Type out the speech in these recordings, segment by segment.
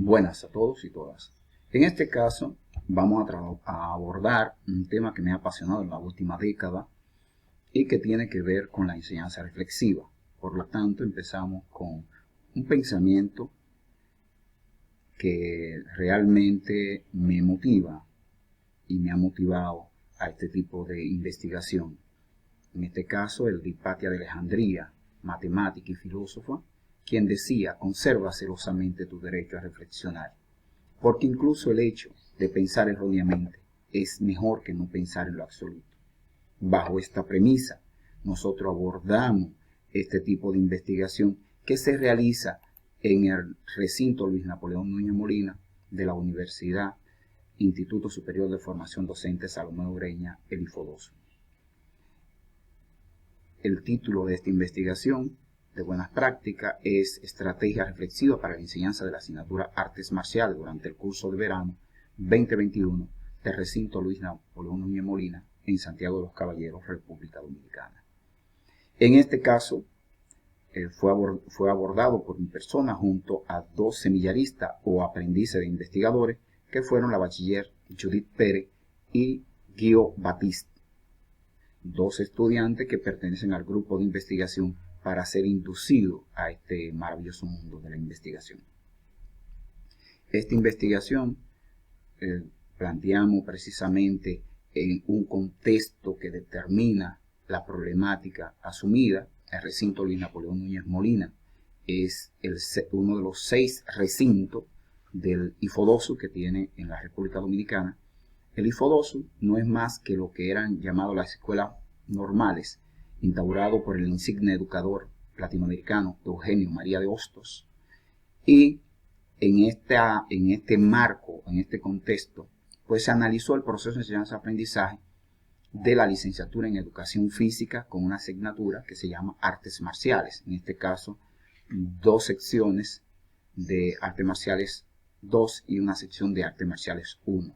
Buenas a todos y todas. En este caso vamos a abordar un tema que me ha apasionado en la última década y que tiene que ver con la enseñanza reflexiva. Por lo tanto, empezamos con un pensamiento que realmente me motiva y me ha motivado a este tipo de investigación. En este caso, el de Hipatia de Alejandría, matemática y filósofa, quien decía: conserva celosamente tu derecho a reflexionar, porque incluso el hecho de pensar erróneamente es mejor que no pensar en lo absoluto. Bajo esta premisa, nosotros abordamos este tipo de investigación que se realiza en el recinto Luis Napoleón Núñez Molina de la Universidad Instituto Superior de Formación Docente Salomé Ureña, el IFODOSO. El título de esta investigación de buenas prácticas es Estrategia reflexiva para la enseñanza de la asignatura Artes Marciales durante el curso de verano 2021 del recinto Luis Napoleón Núñez Molina en Santiago de los Caballeros, República Dominicana. En este caso, fue abordado por mi persona junto a dos semillaristas o aprendices de investigadores que fueron la bachiller Judith Pérez y Guido Batiste, dos estudiantes que pertenecen al grupo de investigación para ser inducidos a este maravilloso mundo de la investigación. Esta investigación planteamos precisamente en un contexto que determina la problemática asumida. El recinto Luis Napoleón Núñez Molina es uno de los 6 recintos del IFODOSO que tiene en la República Dominicana. El IFODOSO no es más que lo que eran llamadas las escuelas normales, instaurado por el insigne educador latinoamericano Eugenio María de Hostos. Y en este marco, en este contexto, pues se analizó el proceso de enseñanza-aprendizaje de la licenciatura en Educación Física con una asignatura que se llama Artes Marciales. En este caso, 2 secciones de Artes Marciales 2 y una sección de Artes Marciales 1.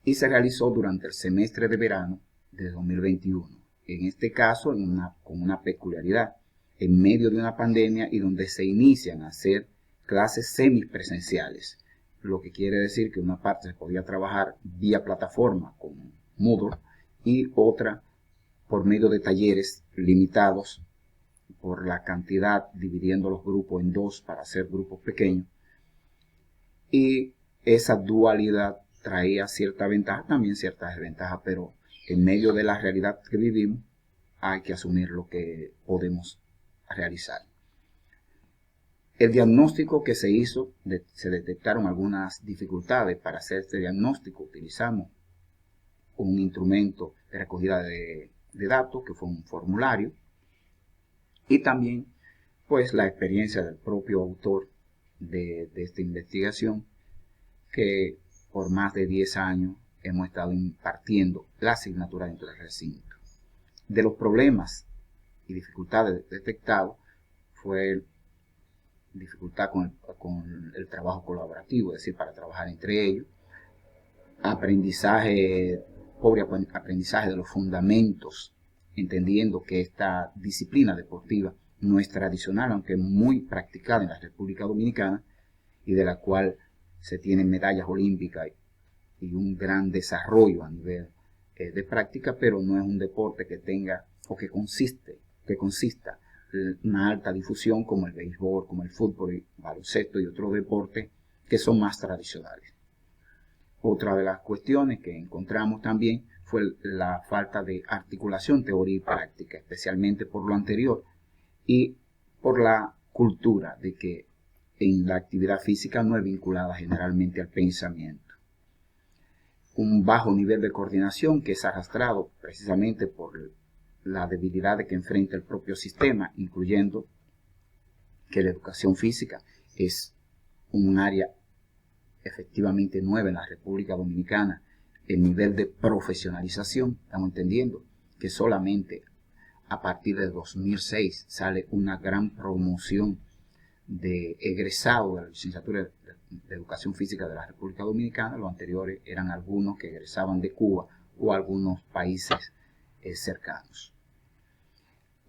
Y se realizó durante el semestre de verano de 2021. En este caso, con una peculiaridad, en medio de una pandemia y donde se inician a hacer clases semipresenciales, lo que quiere decir que una parte se podía trabajar vía plataforma con Moodle y otra por medio de talleres limitados por la cantidad, dividiendo los grupos en 2 para hacer grupos pequeños. Y esa dualidad traía cierta ventaja, también ciertas desventajas, pero en medio de la realidad que vivimos hay que asumir lo que podemos realizar. El diagnóstico que se hizo, se detectaron algunas dificultades para hacer este diagnóstico. Utilizamos un instrumento de recogida de datos, que fue un formulario, y también pues la experiencia del propio autor de esta investigación, que por más de 10 años hemos estado impartiendo la asignatura dentro del recinto. De los problemas y dificultades detectados fue dificultad con el trabajo colaborativo, es decir, para trabajar entre ellos, pobre aprendizaje de los fundamentos, entendiendo que esta disciplina deportiva no es tradicional, aunque muy practicada en la República Dominicana, y de la cual se tienen medallas olímpicas y un gran desarrollo a nivel de práctica, pero no es un deporte que tenga o que consista una alta difusión como el béisbol, como el fútbol, el baloncesto y otros deportes que son más tradicionales. Otra de las cuestiones que encontramos también fue la falta de articulación teoría y práctica, especialmente por lo anterior y por la cultura de que en la actividad física no es vinculada generalmente al pensamiento. Un bajo nivel de coordinación que es arrastrado precisamente por la debilidad que enfrenta el propio sistema, incluyendo que la educación física es un área efectivamente nueva en la República Dominicana. El nivel de profesionalización, estamos entendiendo que solamente a partir de 2006 sale una gran promoción de egresados de la licenciatura de Educación Física de la República Dominicana. Los anteriores eran algunos que egresaban de Cuba o algunos países cercanos.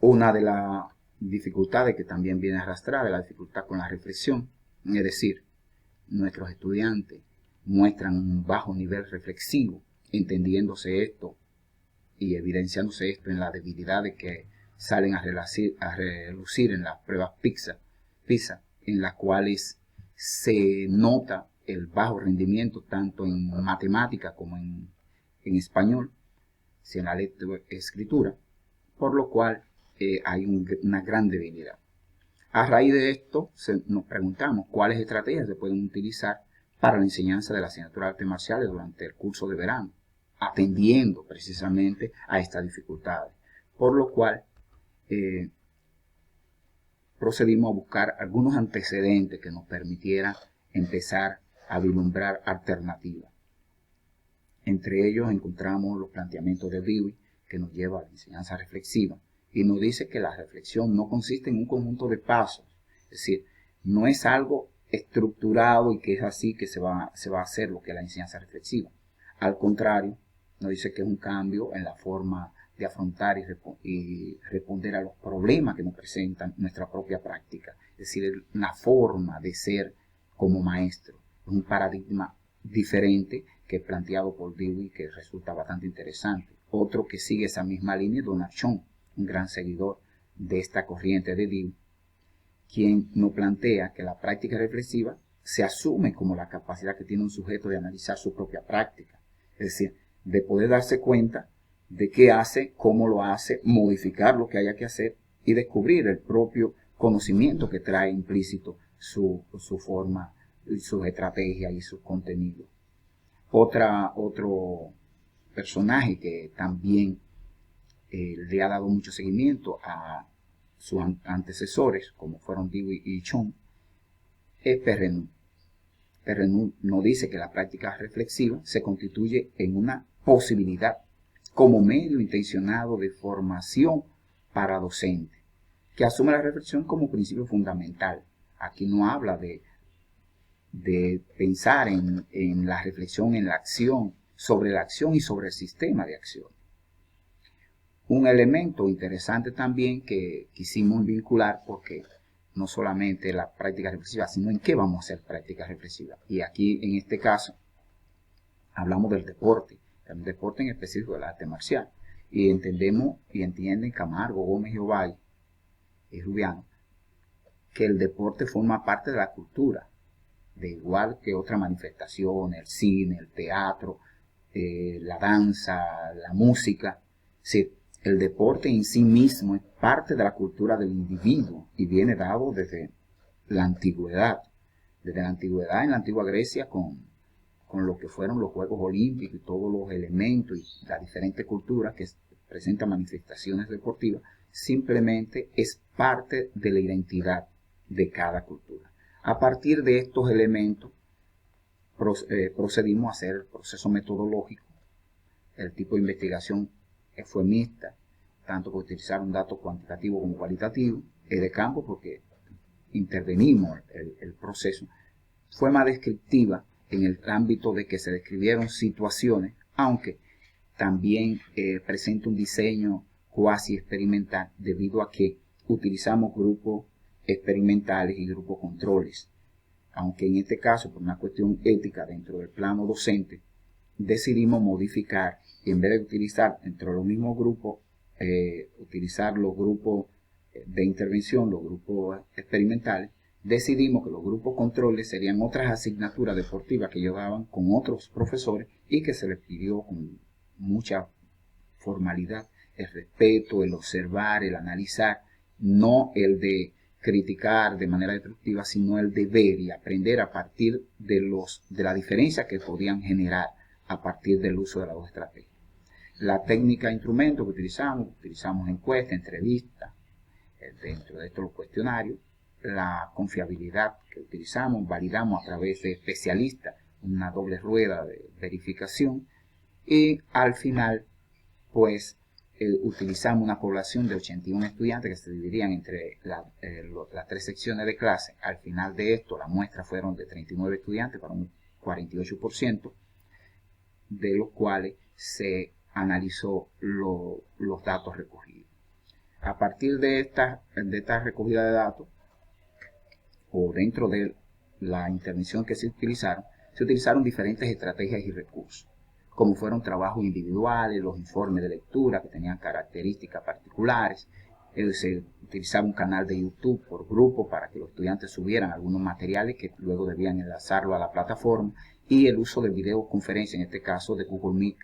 Una de las dificultades que también viene arrastrada es la dificultad con la reflexión, es decir, nuestros estudiantes muestran un bajo nivel reflexivo, entendiéndose esto y evidenciándose esto en las debilidades que salen a relucir en las pruebas PISA, en las cuales se nota el bajo rendimiento tanto en matemática como en español, en la lectoescritura, por lo cual hay una gran debilidad. A raíz de esto nos preguntamos cuáles estrategias se pueden utilizar para la enseñanza de la asignatura de artes marciales durante el curso de verano, atendiendo precisamente a estas dificultades, por lo cual procedimos a buscar algunos antecedentes que nos permitieran empezar a vislumbrar alternativas. Entre ellos encontramos los planteamientos de Dewey, que nos lleva a la enseñanza reflexiva, y nos dice que la reflexión no consiste en un conjunto de pasos, es decir, no es algo estructurado y que es así que se va a hacer lo que es la enseñanza reflexiva. Al contrario, nos dice que es un cambio en la forma de afrontar y responder a los problemas que nos presentan nuestra propia práctica, es decir, una forma de ser como maestro, es un paradigma diferente que planteado por Dewey, que resulta bastante interesante. Otro que sigue esa misma línea es Donald Schoen, un gran seguidor de esta corriente de Dewey, quien nos plantea que la práctica reflexiva se asume como la capacidad que tiene un sujeto de analizar su propia práctica, es decir, de poder darse cuenta de qué hace, cómo lo hace, modificar lo que haya que hacer y descubrir el propio conocimiento que trae implícito su forma, sus estrategias y sus contenidos. Otro personaje que también le ha dado mucho seguimiento a sus antecesores, como fueron Dewey y Schoen, es Perrenot. Perrenot nos dice que la práctica reflexiva se constituye en una posibilidad como medio intencionado de formación para docente, que asume la reflexión como principio fundamental. Aquí no habla de pensar en la reflexión, en la acción, sobre la acción y sobre el sistema de acción. Un elemento interesante también que quisimos vincular, porque no solamente la práctica reflexiva, sino en qué vamos a hacer práctica reflexiva. Y aquí, en este caso, hablamos del deporte, el deporte en específico del arte marcial. Y entendemos y entienden Camargo, Gómez y Ovalle y Rubiano, que el deporte forma parte de la cultura, de igual que otras manifestaciones, el cine, el teatro, la danza, la música. Sí, el deporte en sí mismo es parte de la cultura del individuo y viene dado desde la antigüedad. Desde la antigüedad, en la antigua Grecia, con lo que fueron los Juegos Olímpicos y todos los elementos y las diferentes culturas que presentan manifestaciones deportivas, simplemente es parte de la identidad de cada cultura. A partir de estos elementos procedimos a hacer el proceso metodológico, el tipo de investigación fue mixta, tanto por utilizar un dato cuantitativo como cualitativo, de campo porque intervenimos el proceso, fue más descriptiva en el ámbito de que se describieron situaciones, aunque también presenta un diseño cuasi experimental debido a que utilizamos grupos experimentales y grupos controles. Aunque en este caso, por una cuestión ética dentro del plano docente, decidimos modificar y en vez de utilizar dentro de los mismos grupos, utilizar los grupos de intervención, los grupos experimentales, decidimos que los grupos controles serían otras asignaturas deportivas que llevaban con otros profesores y que se les pidió con mucha formalidad el respeto, el observar, el analizar, no el de criticar de manera destructiva, sino el de ver y aprender a partir de la diferencia que podían generar a partir del uso de las dos estrategias. La técnica de instrumento que utilizamos encuestas, entrevistas, dentro de estos los cuestionarios, la confiabilidad que utilizamos, validamos a través de especialistas, una doble rueda de verificación y al final, pues, utilizamos una población de 81 estudiantes que se dividían entre las tres secciones de clase. Al final de esto, la muestra fueron de 39 estudiantes para un 48%, de los cuales se analizó los datos recogidos. A partir de esta recogida de datos, o dentro de la intervención que se utilizaron diferentes estrategias y recursos, como fueron trabajos individuales, los informes de lectura que tenían características particulares. Se utilizaba un canal de YouTube por grupo para que los estudiantes subieran algunos materiales que luego debían enlazarlo a la plataforma, y el uso de videoconferencia, en este caso de Google Meet,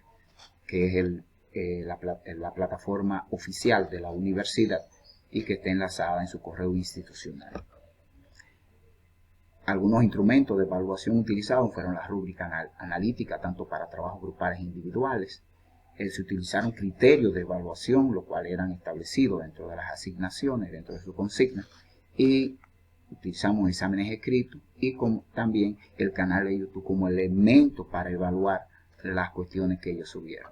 que es la plataforma oficial de la universidad y que está enlazada en su correo institucional. Algunos instrumentos de evaluación utilizados fueron las rúbricas analíticas, tanto para trabajos grupales e individuales. Se utilizaron criterios de evaluación, los cuales eran establecidos dentro de las asignaciones, dentro de su consigna, y utilizamos exámenes escritos y también el canal de YouTube como elemento para evaluar las cuestiones que ellos subieron.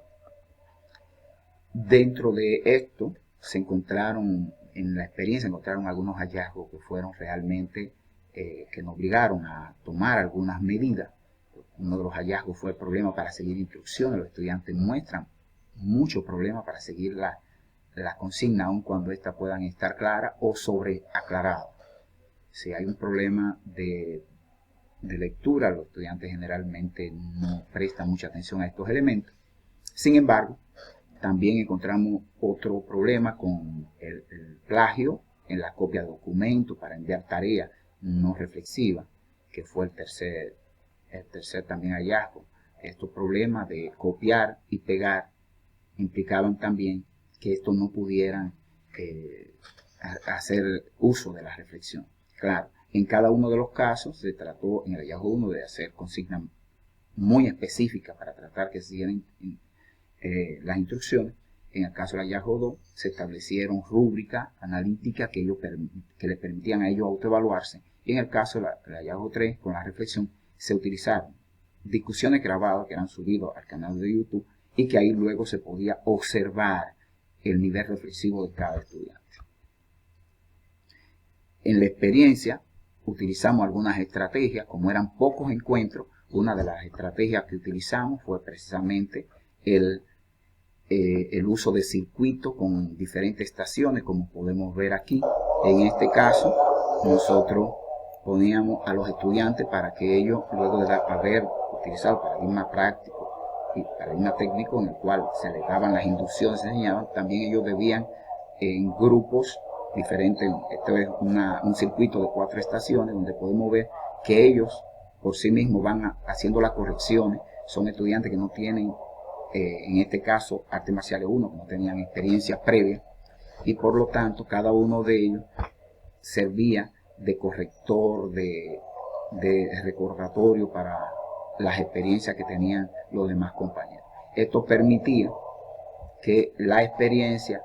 Dentro de esto en la experiencia encontraron algunos hallazgos que fueron realmente que nos obligaron a tomar algunas medidas. Uno de los hallazgos fue el problema para seguir instrucciones. Los estudiantes muestran muchos problemas para seguir la consigna, aun cuando éstas puedan estar claras o sobreaclaradas. Si hay un problema de lectura, los estudiantes generalmente no prestan mucha atención a estos elementos. Sin embargo, también encontramos otro problema con el plagio en la copia de documentos para enviar tareas no reflexivas, que fue el tercer también hallazgo. Estos problemas de copiar y pegar implicaban también que estos no pudieran hacer uso de la reflexión. Claro, en cada uno de los casos se trató en el hallazgo 1 de hacer consignas muy específicas para tratar que se siguieran las instrucciones. En el caso del hallazgo 2 se establecieron rúbricas analíticas que les permitían a ellos autoevaluarse. Y en el caso del hallazgo 3, con la reflexión, se utilizaron discusiones grabadas que eran subidas al canal de YouTube y que ahí luego se podía observar el nivel reflexivo de cada estudiante. En la experiencia utilizamos algunas estrategias. Como eran pocos encuentros, una de las estrategias que utilizamos fue precisamente el uso de circuitos con diferentes estaciones, como podemos ver aquí. En este caso, nosotros poníamos a los estudiantes para que ellos, luego de haber utilizado paradigma práctico y paradigma técnico, en el cual se les daban las inducciones, se enseñaban, también ellos debían en grupos diferentes. Esto es un circuito de 4 estaciones donde podemos ver que ellos por sí mismos van haciendo las correcciones. Son estudiantes que no tienen, en este caso, artes marciales 1, que no tenían experiencias previas, y por lo tanto cada uno de ellos servía de corrector, de recordatorio para las experiencias que tenían los demás compañeros. Esto permitía que la experiencia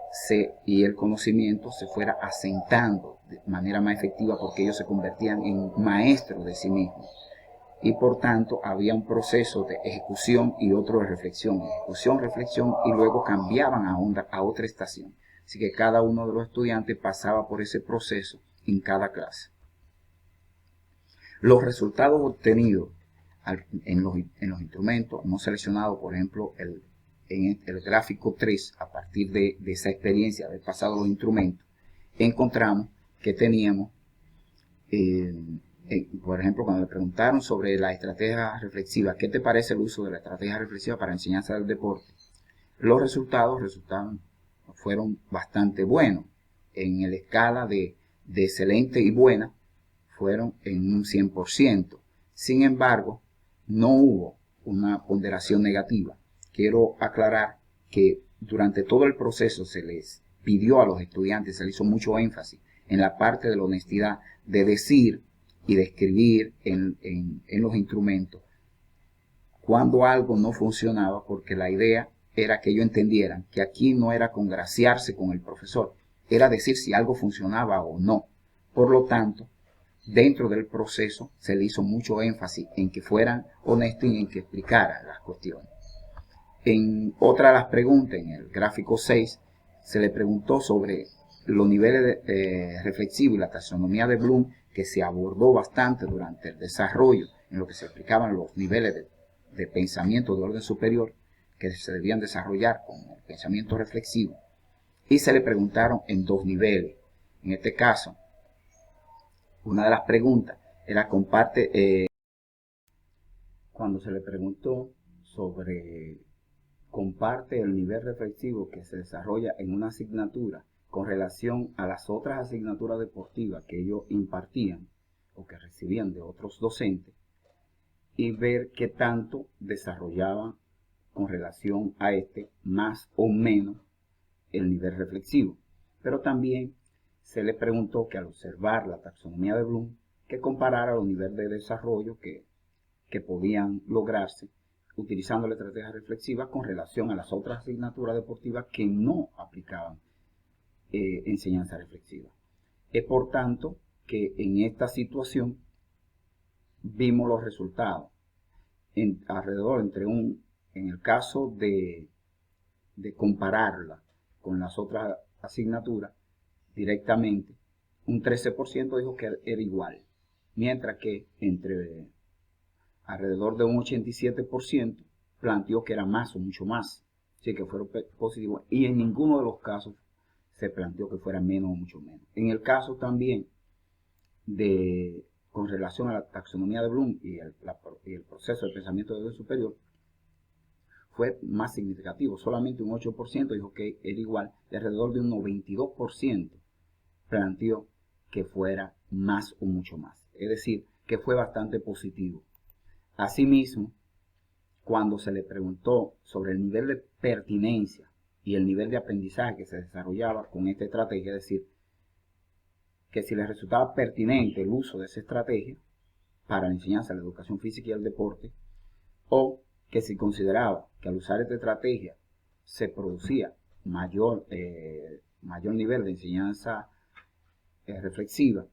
y el conocimiento se fuera asentando de manera más efectiva, porque ellos se convertían en maestros de sí mismos. Y por tanto había un proceso de ejecución y otro de reflexión. Ejecución, reflexión, y luego cambiaban a otra estación. Así que cada uno de los estudiantes pasaba por ese proceso en cada clase. Los resultados obtenidos en los instrumentos, hemos seleccionado, por ejemplo, en el gráfico 3, a partir de esa experiencia de haber pasado los instrumentos, encontramos que teníamos, por ejemplo, cuando le preguntaron sobre la estrategia reflexiva, ¿qué te parece el uso de la estrategia reflexiva para enseñanza del deporte? Los resultados fueron bastante buenos. En la escala de excelente y buena, fueron en un 100%. Sin embargo, no hubo una ponderación negativa. Quiero aclarar que durante todo el proceso se les pidió a los estudiantes, se les hizo mucho énfasis en la parte de la honestidad, de decir y de escribir en los instrumentos cuando algo no funcionaba, porque la idea era que ellos entendieran que aquí no era congraciarse con el profesor, era decir si algo funcionaba o no. Por lo tanto, dentro del proceso se le hizo mucho énfasis en que fueran honestos y en que explicaran las cuestiones. En otra de las preguntas, en el gráfico 6, se le preguntó sobre los niveles reflexivos y la taxonomía de Bloom, que se abordó bastante durante el desarrollo, en lo que se explicaban los niveles de pensamiento de orden superior que se debían desarrollar con el pensamiento reflexivo. Y se le preguntaron en 2 niveles. En este caso, una de las preguntas Era cuando se le preguntó sobre comparte el nivel reflexivo que se desarrolla en una asignatura con relación a las otras asignaturas deportivas que ellos impartían o que recibían de otros docentes, y ver qué tanto desarrollaban con relación a este más o menos el nivel reflexivo. Pero también se le preguntó que al observar la taxonomía de Bloom, que comparara los niveles de desarrollo que podían lograrse utilizando la estrategia reflexiva con relación a las otras asignaturas deportivas que no aplicaban enseñanza reflexiva. Es por tanto que en esta situación vimos los resultados alrededor en el caso de compararla con las otras asignaturas directamente, un 13% dijo que era igual, mientras que alrededor de un 87% planteó que era más o mucho más, así que fueron positivos, y en ninguno de los casos se planteó que fuera menos o mucho menos. En el caso también con relación a la taxonomía de Bloom y el proceso de pensamiento de nivel superior, fue más significativo. Solamente un 8% dijo que era igual, y alrededor de un 92% planteó que fuera más o mucho más. Es decir, que fue bastante positivo. Asimismo, cuando se le preguntó sobre el nivel de pertinencia y el nivel de aprendizaje que se desarrollaba con esta estrategia, es decir, que si les resultaba pertinente el uso de esa estrategia para la enseñanza, la educación física y el deporte, o que si consideraba que al usar esta estrategia se producía mayor nivel de enseñanza reflexiva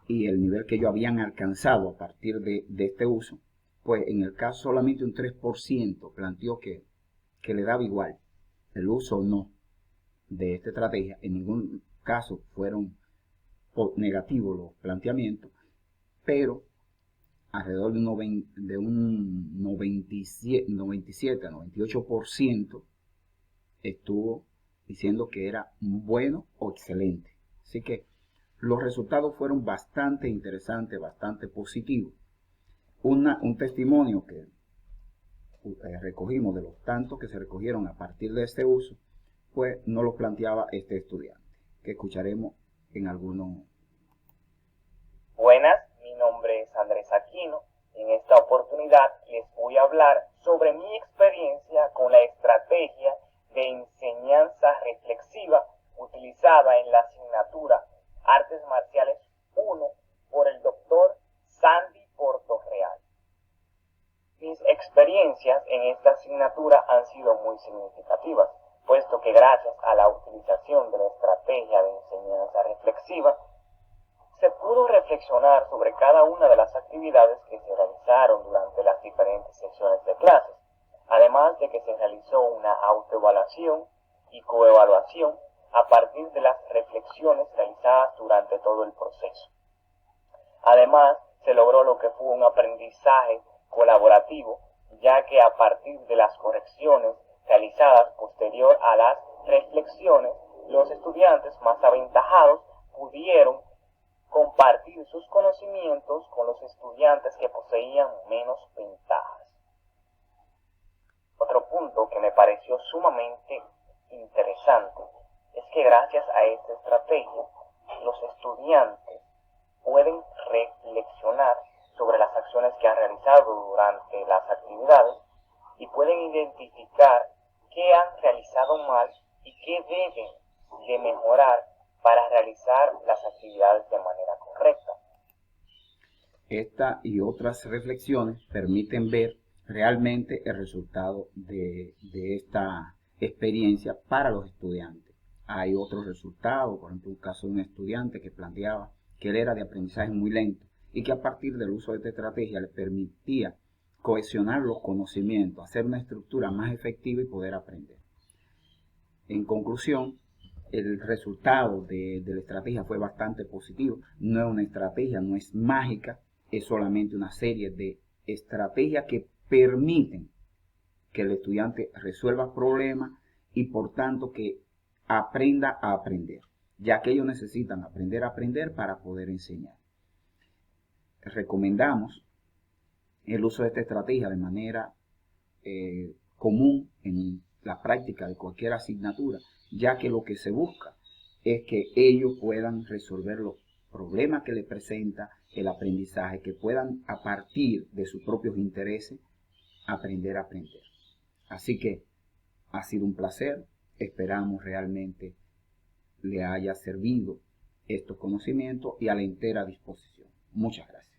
y el nivel que ellos habían alcanzado a partir de este uso, pues en el caso solamente un 3% planteó que le daba igual el uso o no de esta estrategia. En ningún caso fueron negativos los planteamientos, pero alrededor de un 97 a 98% estuvo diciendo que era bueno o excelente. Así que los resultados fueron bastante interesantes, bastante positivos. Un testimonio que recogimos de los tantos que se recogieron a partir de este uso, pues no lo planteaba este estudiante, que escucharemos en algunos. Buenas, mi nombre es Andrés Aquino. En esta oportunidad les voy a hablar sobre mi experiencia con la estrategia de enseñanza reflexiva utilizada en la asignatura Artes Marciales 1 por el doctor Sandy Portorreal. Mis experiencias en esta asignatura han sido muy significativas, puesto que gracias a la utilización de la estrategia de enseñanza reflexiva, se pudo reflexionar sobre cada una de las actividades que se realizaron durante las diferentes sesiones de clases, además de que se realizó una autoevaluación y coevaluación a partir de las reflexiones realizadas durante todo el proceso. Además, se logró lo que fue un aprendizaje colaborativo, ya que a partir de las correcciones realizadas posterior a las reflexiones, los estudiantes más aventajados pudieron compartir sus conocimientos con los estudiantes que poseían menos ventajas. Otro punto que me pareció sumamente interesante es que gracias a esta estrategia, los estudiantes pueden reflexionar sobre las acciones que han realizado durante las actividades y pueden identificar qué han realizado mal y qué deben de mejorar para realizar las actividades de manera correcta. Esta y otras reflexiones permiten ver realmente el resultado de esta experiencia para los estudiantes. Hay otros resultados, por ejemplo, un caso de un estudiante que planteaba que él era de aprendizaje muy lento y que a partir del uso de esta estrategia le permitía cohesionar los conocimientos, hacer una estructura más efectiva y poder aprender. En conclusión, el resultado de la estrategia fue bastante positivo. No es una estrategia, no es mágica, es solamente una serie de estrategias que permiten que el estudiante resuelva problemas y por tanto que aprenda a aprender, ya que ellos necesitan aprender a aprender para poder enseñar. recomendamos el uso de esta estrategia de manera común en la práctica de cualquier asignatura, ya que lo que se busca es que ellos puedan resolver los problemas que les presenta el aprendizaje, que puedan a partir de sus propios intereses aprender a aprender. Así que ha sido un placer, esperamos realmente le haya servido estos conocimientos y a la entera disposición. Muchas gracias.